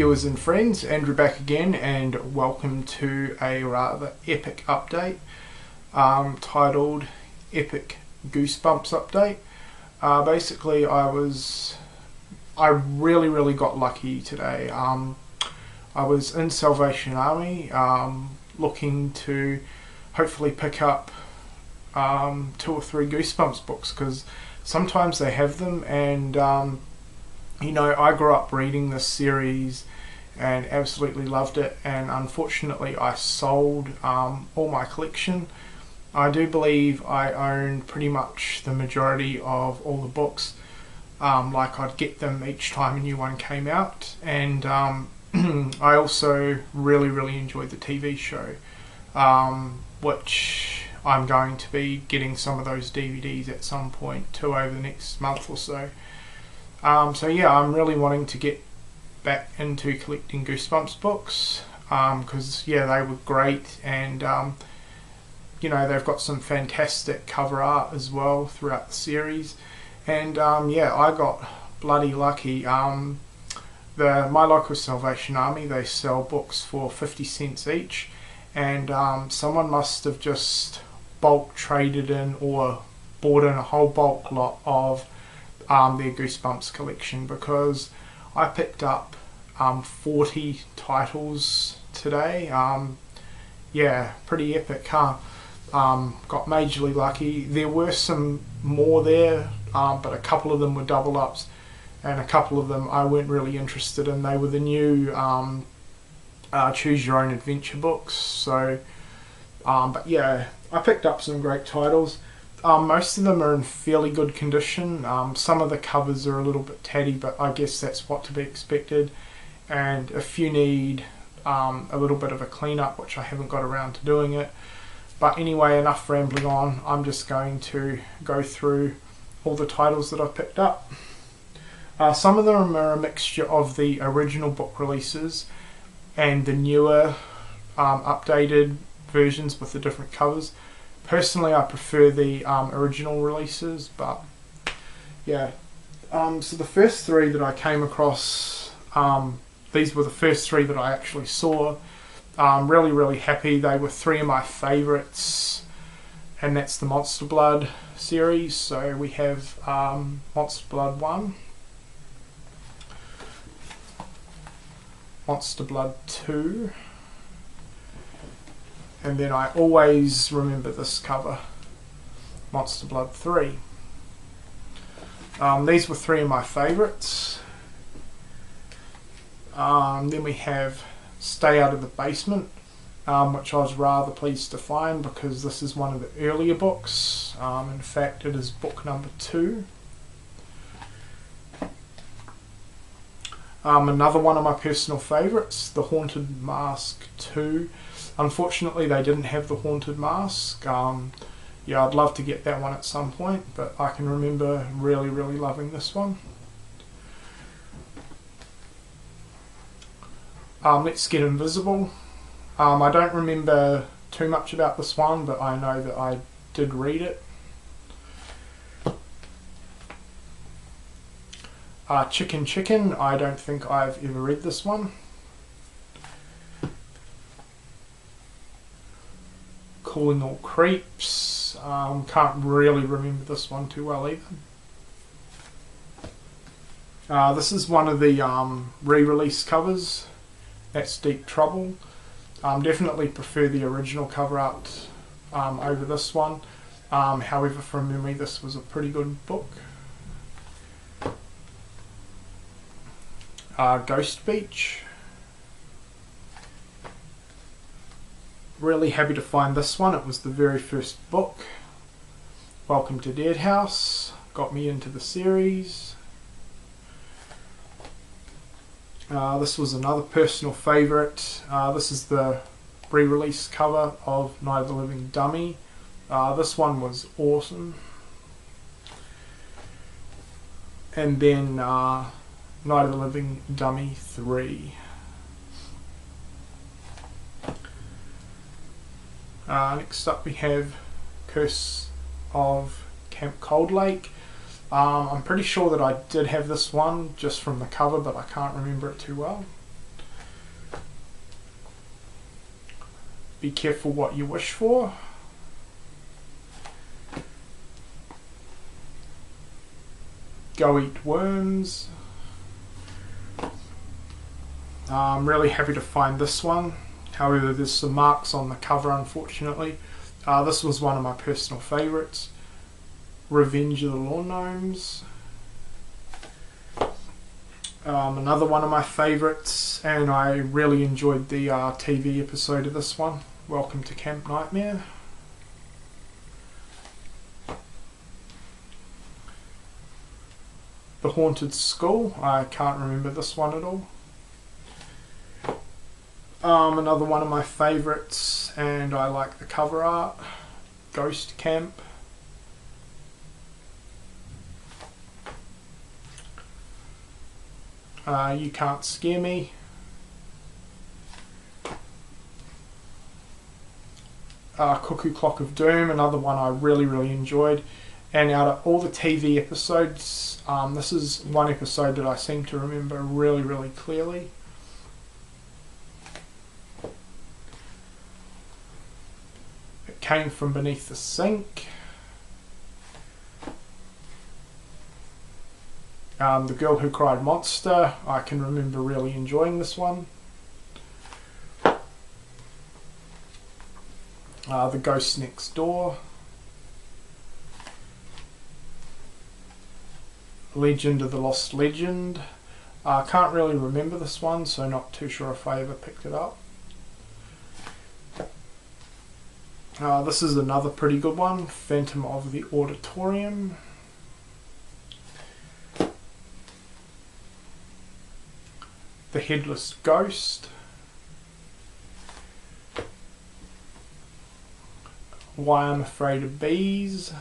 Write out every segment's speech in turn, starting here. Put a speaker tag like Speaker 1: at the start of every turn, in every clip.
Speaker 1: viewers and friends, Andrew back again, and welcome to a rather epic update titled Epic Goosebumps Update. Basically I really got lucky today. I was in Salvation Army looking to hopefully pick up 2 or 3 Goosebumps books, because sometimes they have them, and you know, I grew up reading this series and absolutely loved it, and unfortunately I sold all my collection. I do believe I owned pretty much the majority of all the books. Like, I'd get them each time a new one came out, and I also really enjoyed the TV show, which I'm going to be getting some of those DVDs at some point too over the next month or so. So yeah, I'm really wanting to get back into collecting Goosebumps books, because yeah, they were great, and you know, they've got some fantastic cover art as well throughout the series, and yeah, I got bloody lucky. My local Salvation Army, they sell books for 50 cents each, and someone must have just bulk traded in or bought in a whole bulk lot of their Goosebumps collection, because I picked up 40 titles today. Yeah, pretty epic, huh? Got majorly lucky. There were some more there, but a couple of them were double ups, and a couple of them I weren't really interested in. They were the new choose your own adventure books. So but yeah, I picked up some great titles. Most of them are in fairly good condition. Some of the covers are a little bit tatty, but I guess that's what to be expected. And if you need a little bit of a cleanup, which I haven't got around to doing it. But anyway, enough rambling on. I'm just going to go through all the titles that I've picked up. Some of them are a mixture of the original book releases and the newer updated versions with the different covers. Personally, I prefer the original releases, but yeah. So the first 3 that I came across, these were the first 3 that I actually saw. Really happy. They were 3 of my favourites, and that's the Monster Blood series. So we have Monster Blood 1, Monster Blood 2, and then I always remember this cover, Monster Blood 3. These were 3 of my favourites. Then we have Stay Out of the Basement, which I was rather pleased to find, because this is one of the earlier books. In fact, it is book number 2. Another one of my personal favourites, The Haunted Mask 2. Unfortunately, they didn't have the Haunted Mask. Yeah, I'd love to get that one at some point, but I can remember really loving this one. Let's Get Invisible. I don't remember too much about this one, but I know that I did read it. Chicken, I don't think I've ever read this one. Calling All Creeps. Can't really remember this one too well either. This is one of the re-release covers. That's Deep Trouble. Definitely prefer the original cover art over this one. However, from memory, this was a pretty good book. Ghost Beach. Really happy to find this one. It was the very first book. Welcome to Dead House. Got me into the series. This was another personal favourite. This is the re-release cover of Night of the Living Dummy. This one was awesome. And then Night of the Living Dummy 3. Next up we have Curse of Camp Cold Lake. I'm pretty sure that I did have this one just from the cover, but I can't remember it too well. Be careful what you wish for. Go eat worms. I'm really happy to find this one. However, there's some marks on the cover, unfortunately. This was one of my personal favourites. Revenge of the Lawn Gnomes. Another one of my favourites, and I really enjoyed the TV episode of this one. Welcome to Camp Nightmare. The Haunted School. I can't remember this one at all. Another one of my favourites, and I like the cover art. Ghost Camp. You Can't Scare Me. Cuckoo Clock of Doom, another one I really enjoyed. And out of all the TV episodes, this is one episode that I seem to remember really clearly. It Came from Beneath the Sink. The Girl Who Cried Monster, I can remember really enjoying this one. The Ghost Next Door. Legend of the Lost Legend. I can't really remember this one, so not too sure if I ever picked it up. This is another pretty good one. Phantom of the Auditorium. The Headless Ghost. Why I'm Afraid of Bees.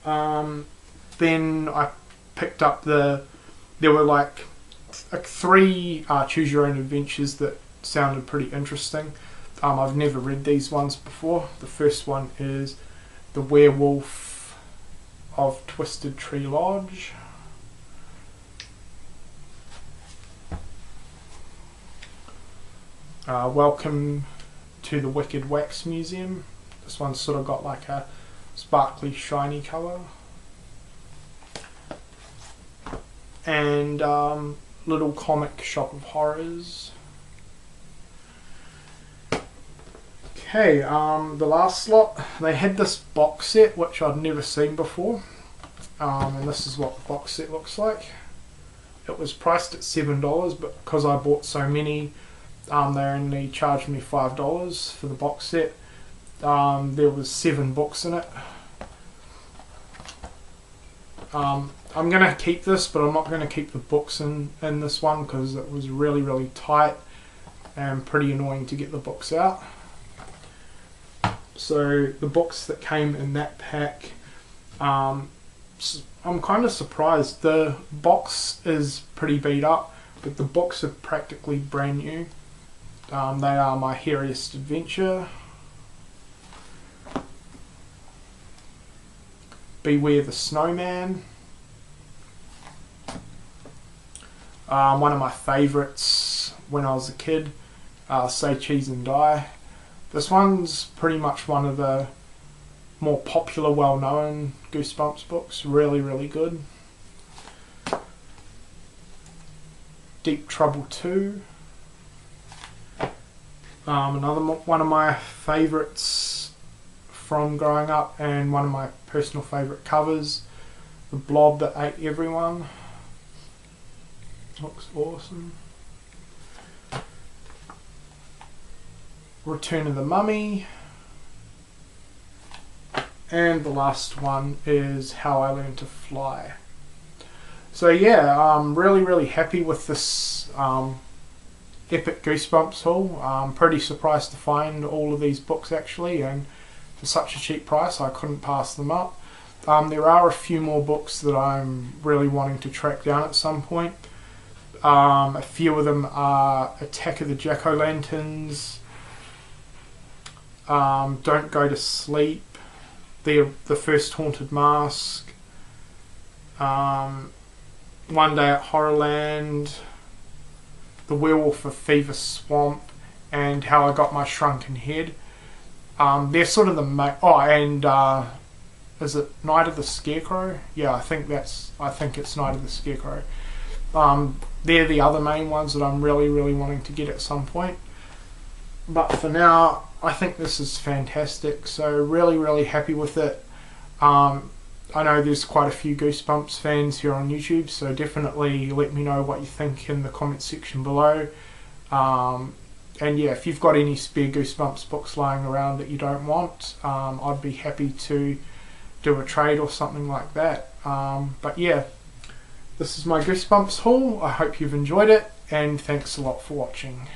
Speaker 1: Then I picked up there were like 3 choose your own adventures that sounded pretty interesting. I've never read these ones before. The first one is The Werewolf of Twisted Tree Lodge. Welcome to the Wicked Wax Museum. This one's sort of got like a sparkly shiny colour. And Little Comic Shop of Horrors. Okay, the last lot, they had this box set which I'd never seen before, and this is what the box set looks like. It was priced at $7, but because I bought so many, they only charged me $5 for the box set. There was 7 books in it. I'm going to keep this, but I'm not going to keep the books in this one because it was really tight and pretty annoying to get the books out. So the books that came in that pack, I'm kind of surprised. The box is pretty beat up, but the books are practically brand new. They are My Hairiest Adventure, Beware the Snowman, one of my favourites when I was a kid, Say Cheese and Die. This one's pretty much one of the more popular, well-known Goosebumps books. Really good. Deep Trouble 2. Another one of my favourites from growing up, and one of my personal favourite covers, The Blob That Ate Everyone. Looks awesome. Return of the Mummy. And the last one is How I Learned to Fly. So yeah, I'm really happy with this epic Goosebumps haul. I'm pretty surprised to find all of these books actually, and for such a cheap price I couldn't pass them up. There are a few more books that I'm really wanting to track down at some point. A few of them are Attack of the Jack-O-Lanterns, Don't Go to Sleep, the First Haunted Mask, One Day at Horrorland, The Werewolf of Fever Swamp, and How I Got My Shrunken Head. They're sort of the main. Oh, and is it Night of the Scarecrow? Yeah, I think it's Night of the Scarecrow. They're the other main ones that I'm really wanting to get at some point. But for now, I think this is fantastic. So really happy with it. I know there's quite a few Goosebumps fans here on YouTube, so definitely let me know what you think in the comments section below. And yeah, if you've got any spare Goosebumps books lying around that you don't want, I'd be happy to do a trade or something like that. But yeah, this is my Goosebumps haul. I hope you've enjoyed it, and thanks a lot for watching.